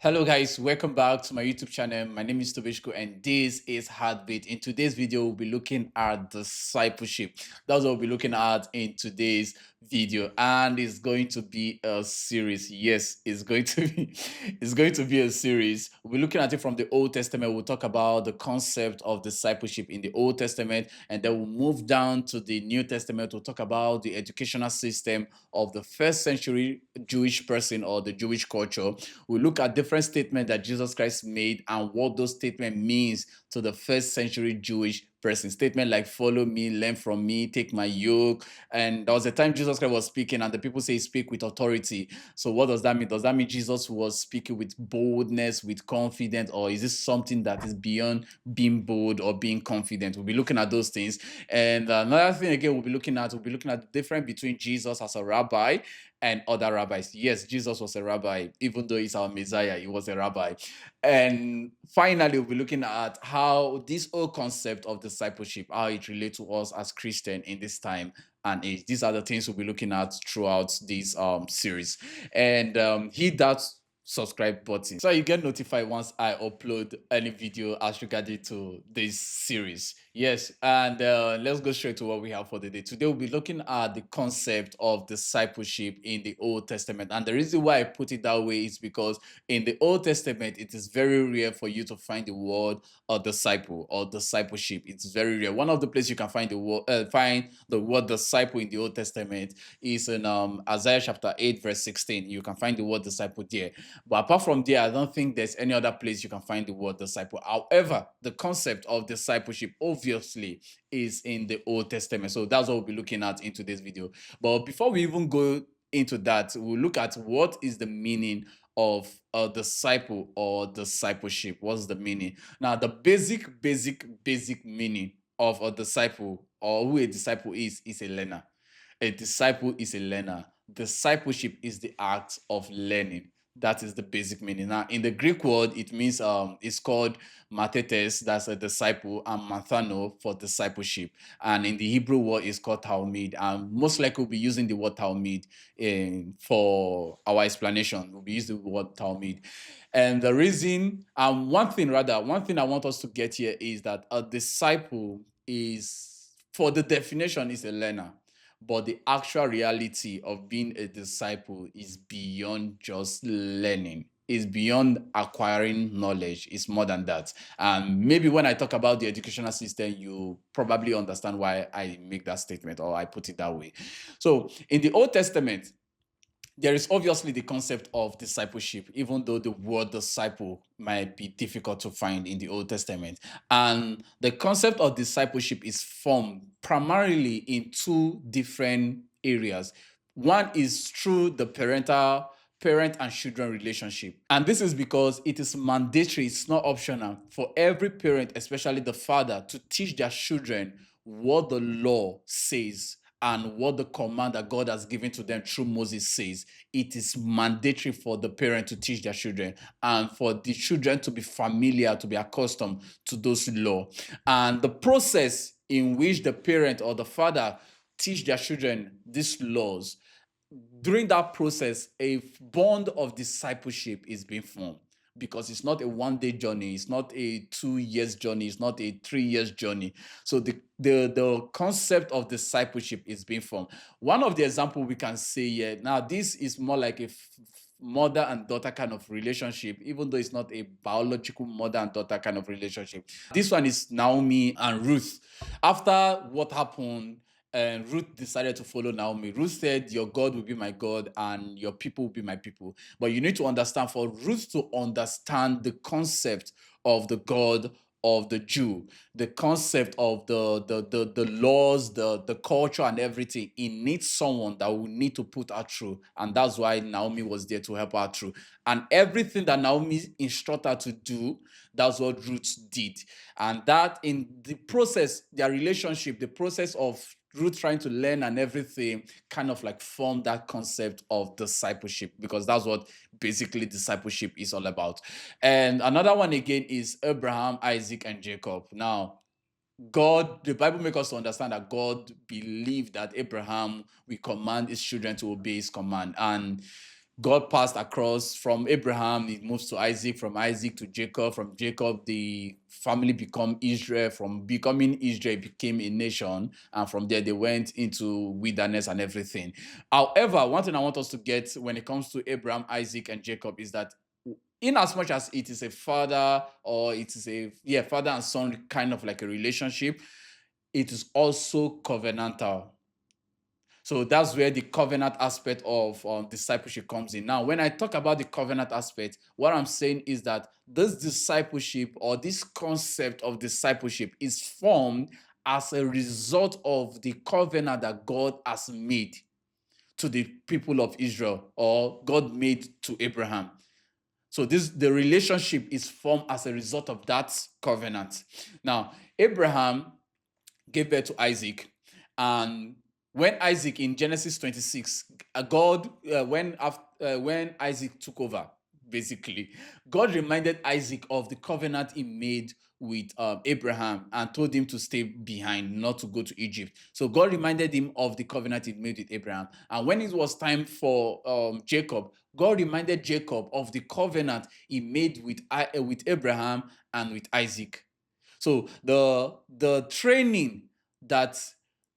Hello guys, welcome back to my YouTube channel. My name is Tobishko and this is HeartBeat. In today's video, we'll be looking at discipleship. That's what we'll be looking at in today's video, and it's going to be a series. Yes, it's going to be it's going to be a series. We'll be looking at it from the Old Testament. We'll talk about the concept of discipleship in the Old Testament, and then we'll move down to the New Testament. We'll talk about the educational system of the first century Jewish person or the Jewish culture. We look at different statements that Jesus Christ made and what those statements means to the first century Jewish person. Statement like follow me, learn from me, take my yoke. And there was a time Jesus Christ was speaking and the people say speak with authority. So what does that mean? Does that mean Jesus was speaking with boldness, with confidence, or is this something that is beyond being bold or being confident? We'll be looking at those things. And another thing again we'll be looking at the difference between Jesus as a rabbi and other rabbis. Yes, Jesus was a rabbi, even though he's our Messiah, he was a rabbi. And finally, we'll be looking at how this whole concept of discipleship, how it relates to us as Christian in this time and age. These are the things we'll be looking at throughout this series. And hit that subscribe button so you get notified once I upload any video as regarding to this series. Yes, and let's go straight to what we have for the day. Today we'll be looking at the concept of discipleship in the Old Testament. And the reason why I put it that way is because in the Old Testament, it is very rare for you to find the word disciple or discipleship. It's very rare. One of the places you can find the word disciple in the Old Testament is in Isaiah chapter 8, verse 16. You can find the word disciple there. But apart from there, I don't think there's any other place you can find the word disciple. However, the concept of discipleship obviously is in the Old Testament. So that's what we'll be looking at in today's video. But before we even go into that, we'll look at what is the meaning of a disciple or discipleship. What's the meaning? Now, the basic meaning of a disciple or who a disciple is a learner. A disciple is a learner. Discipleship is the act of learning. That is the basic meaning. Now, in the Greek word, it means it's called mathetes, that's a disciple, and mathano for discipleship. And in the Hebrew word, it's called talmid. And most likely, we'll be using the word talmid for our explanation. We'll be using the word talmid. And the reason, one thing I want us to get here is that a disciple is, for the definition, is a learner. But the actual reality of being a disciple is beyond just learning. It's beyond acquiring knowledge. It's more than that. And maybe when I talk about the educational system, you probably understand why I make that statement or I put it that way. So in the Old Testament, there is obviously the concept of discipleship, even though the word disciple might be difficult to find in the Old Testament. And the concept of discipleship is formed primarily in two different areas. One is through the parent and children relationship. And this is because it is mandatory, it's not optional for every parent, especially the father, to teach their children what the law says and what the command that God has given to them through Moses says. It is mandatory for the parent to teach their children and for the children to be familiar, to be accustomed to those laws. And the process in which the parent or the father teach their children these laws, during that process, a bond of discipleship is being formed because it's not a one-day journey, it's not a 2 years journey, it's not a 3 years journey. So the concept of discipleship is being formed. One of the example we can say here, now this is more like a mother and daughter kind of relationship, even though it's not a biological mother and daughter kind of relationship. This one is Naomi and Ruth. After what happened, and Ruth decided to follow Naomi. Ruth said, your God will be my God and your people will be my people. But you need to understand, for Ruth to understand the concept of the God of the Jew, the concept of the laws, the culture and everything, it needs someone that will need to put her through. And that's why Naomi was there to help her through. And everything that Naomi instructed her to do, that's what Ruth did. And that in the process, their relationship, the process of Ruth trying to learn and everything kind of like formed that concept of discipleship, because that's what basically discipleship is all about. And another one again is Abraham, Isaac, and Jacob. Now, God, the Bible makes us to understand that God believed that Abraham will command his children to obey his command. And God passed across from Abraham, it moves to Isaac, from Isaac to Jacob, from Jacob, the family become Israel, from becoming Israel, it became a nation, and from there they went into wilderness and everything. However, one thing I want us to get when it comes to Abraham, Isaac, and Jacob is that in as much as it is a father or it is a father and son kind of like a relationship, it is also covenantal. So that's where the covenant aspect of discipleship comes in. Now, when I talk about the covenant aspect, what I'm saying is that this discipleship or this concept of discipleship is formed as a result of the covenant that God has made to the people of Israel, or God made to Abraham. So the relationship is formed as a result of that covenant. Now, Abraham gave birth to Isaac, and when Isaac in Genesis 26, when Isaac took over, basically, God reminded Isaac of the covenant he made with Abraham and told him to stay behind, not to go to Egypt. So God reminded him of the covenant he made with Abraham. And when it was time for Jacob, God reminded Jacob of the covenant he made with Abraham and with Isaac. So the training that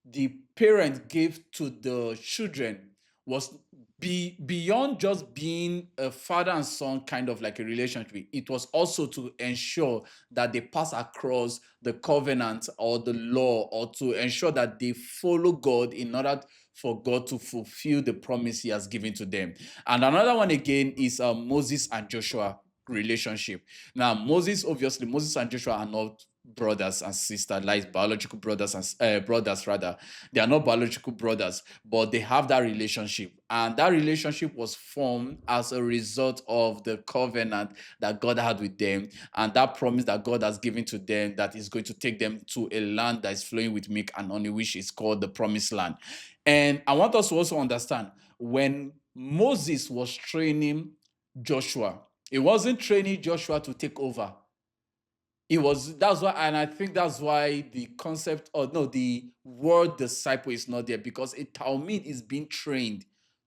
the parent gave to the children was beyond just being a father and son kind of like a relationship. It was also to ensure that they pass across the covenant or the law, or to ensure that they follow God in order for God to fulfill the promise he has given to them. And another one again is Moses and Joshua relationship. Now, Moses and Joshua are not brothers and sisters, like biological brothers and brothers rather. They are not biological brothers, but they have that relationship, and that relationship was formed as a result of the covenant that God had with them, and that promise that God has given to them, that is going to take them to a land that is flowing with milk and honey, which is called the promised land. And I want us to also understand, when Moses was training Joshua, he wasn't training Joshua to take over. That's why, and I think that's why the concept, or no, the word disciple is not there, because a Talmud is being trained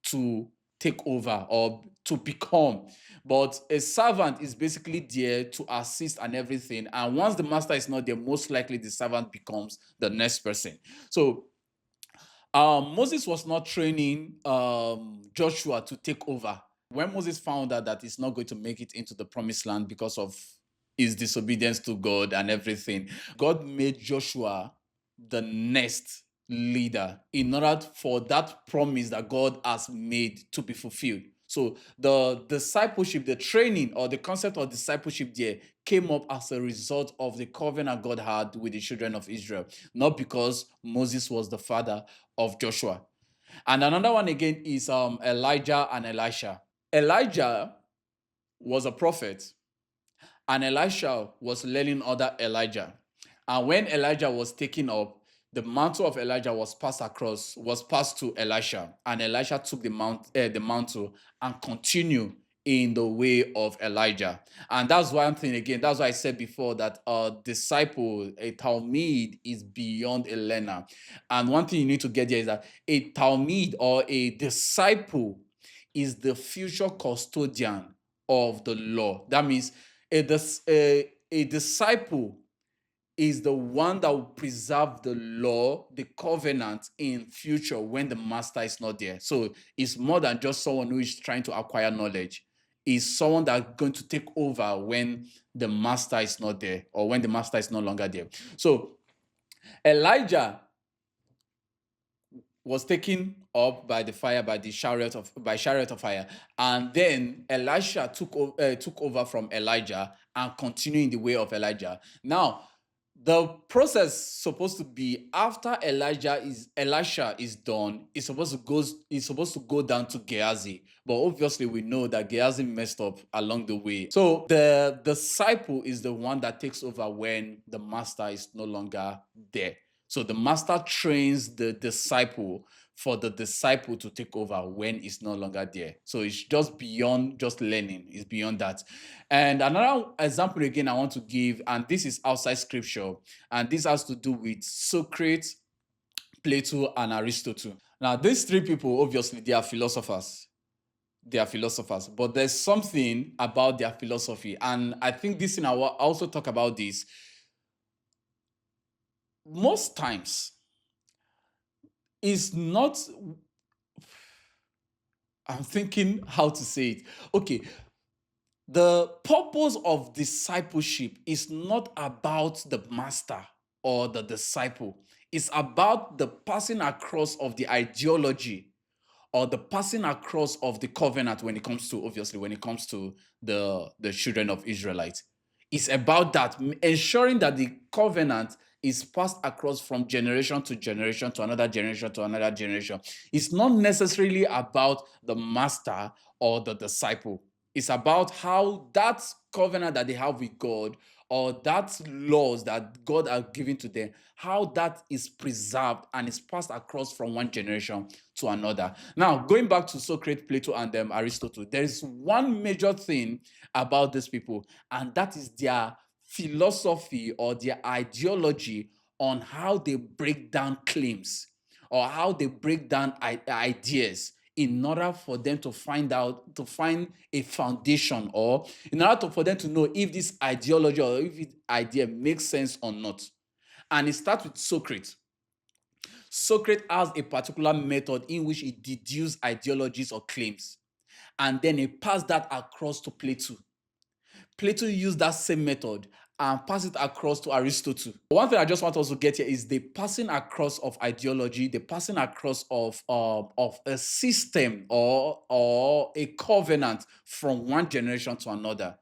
to take over or to become. But a servant is basically there to assist and everything. And once the master is not there, most likely the servant becomes the next person. So Moses was not training Joshua to take over. When Moses found out that he's not going to make it into the promised land because of his disobedience to God and everything, God made Joshua the next leader in order for that promise that God has made to be fulfilled. So the discipleship, the training or the concept of discipleship there came up as a result of the covenant God had with the children of Israel, not because Moses was the father of Joshua. And another one again is Elijah and Elisha. Elijah was a prophet, and Elisha was learning under Elijah. And when Elijah was taken up, the mantle of Elijah was passed to Elisha, and Elisha took the mantle and continued in the way of Elijah. And that's one thing again. That's why I said before that a disciple, a Talmud, is beyond a learner. And one thing you need to get there is that a Talmud or a disciple is the future custodian of the law. That means a disciple is the one that will preserve the law, the covenant in future when the master is not there. So it's more than just someone who is trying to acquire knowledge. It's someone that's going to take over when the master is not there, or when the master is no longer there. So Elijah was taken up by the fire, by chariot of fire, and then Elisha took over from Elijah and continued in the way of Elijah. Now, the process supposed to be after Elisha is done, it's supposed to go down to Gehazi. But obviously we know that Gehazi messed up along the way. So the disciple is the one that takes over when the master is no longer there. So the master trains the disciple for the disciple to take over when it's no longer there. So it's just beyond just learning. It's beyond that. And another example again I want to give, and this is outside scripture, and this has to do with Socrates, Plato, and Aristotle. Now, these three people, obviously, they are philosophers. they are philosophers, but there's something about their philosophy. And I think this thing I will also talk about this. Most times is not, I'm thinking how to say it. Okay, the purpose of discipleship is not about the master or the disciple. It's about the passing across of the ideology or the passing across of the covenant when it comes to, obviously, when it comes to the children of Israelites. It's about that, ensuring that the covenant is passed across from generation to generation to another generation to another generation. It's not necessarily about the master or the disciple. It's about how that covenant that they have with God or that laws that God has given to them, how that is preserved and is passed across from one generation to another. Now, going back to Socrates, Plato, and Aristotle, there is one major thing about these people, and that is their philosophy or their ideology on how they break down claims or how they break down ideas in order for them to find a foundation, or in order for them to know if this ideology or if this idea makes sense or not. And it starts with Socrates. Socrates has a particular method in which he deduces ideologies or claims, and then he passed that across to Plato. Plato used that same method and passed it across to Aristotle. One thing I just want us to get here is the passing across of ideology, the passing across of a system or a covenant from one generation to another.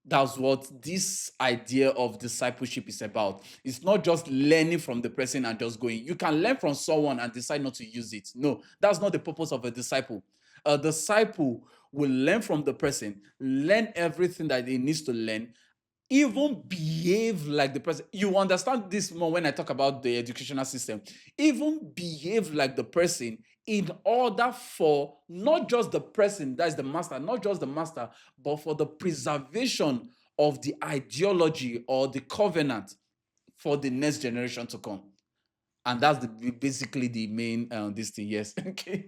That's what this idea of discipleship is about. It's not just learning from the person and just going. You can learn from someone and decide not to use it. No, that's not the purpose of a disciple. A disciple will learn from the person, learn everything that he needs to learn, even behave like the person. You understand this more when I talk about the educational system. Even behave like the person in order for not just the person, that is the master, not just the master, but for the preservation of the ideology or the covenant for the next generation to come. And that's basically the main this thing. Yes, okay,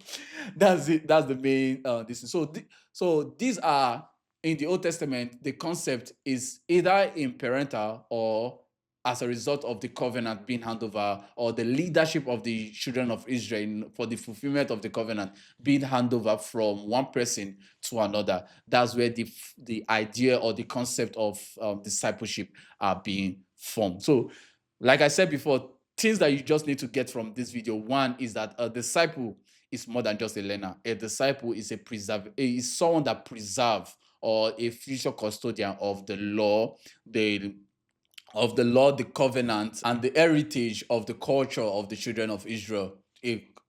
that's it. That's the main this thing. So these are, in the Old Testament, the concept is either in parental or as a result of the covenant being handed over, or the leadership of the children of Israel for the fulfillment of the covenant being handed over from one person to another. That's where the idea or the concept of discipleship are being formed. So, like I said before, things that you just need to get from this video. One is that a disciple is more than just a learner. A disciple is is someone that preserves, or a future custodian of the law, the covenant, and the heritage of the culture of the children of Israel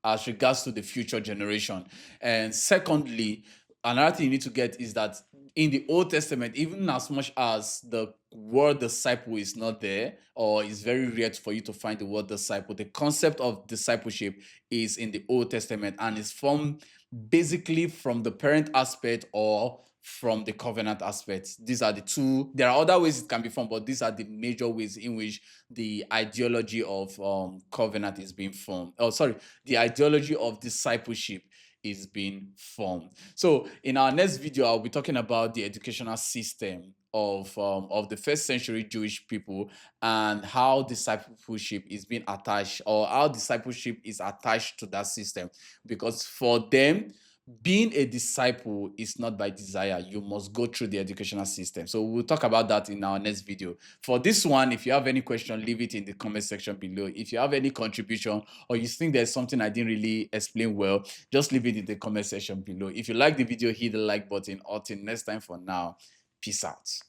as regards to the future generation. And secondly, another thing you need to get is that in the Old Testament, even as much as the word disciple is not there, or it's very rare for you to find the word disciple, the concept of discipleship is in the Old Testament and is formed basically from the parent aspect or from the covenant aspect. These are the two. There are other ways it can be formed, but these are the major ways in which the ideology of covenant is being formed. Oh, sorry, the ideology of discipleship is being formed. So in our next video, I'll be talking about the educational system of the first century Jewish people and how discipleship is being attached, or how discipleship is attached to that system. Because for them, being a disciple is not by desire. You must go through the educational system. So we'll talk about that in our next video. For this one, if you have any question, leave it in the comment section below. If you have any contribution or you think there's something I didn't really explain well, just leave it in the comment section below. If you like the video, hit the like button. Until next time, for now, peace out.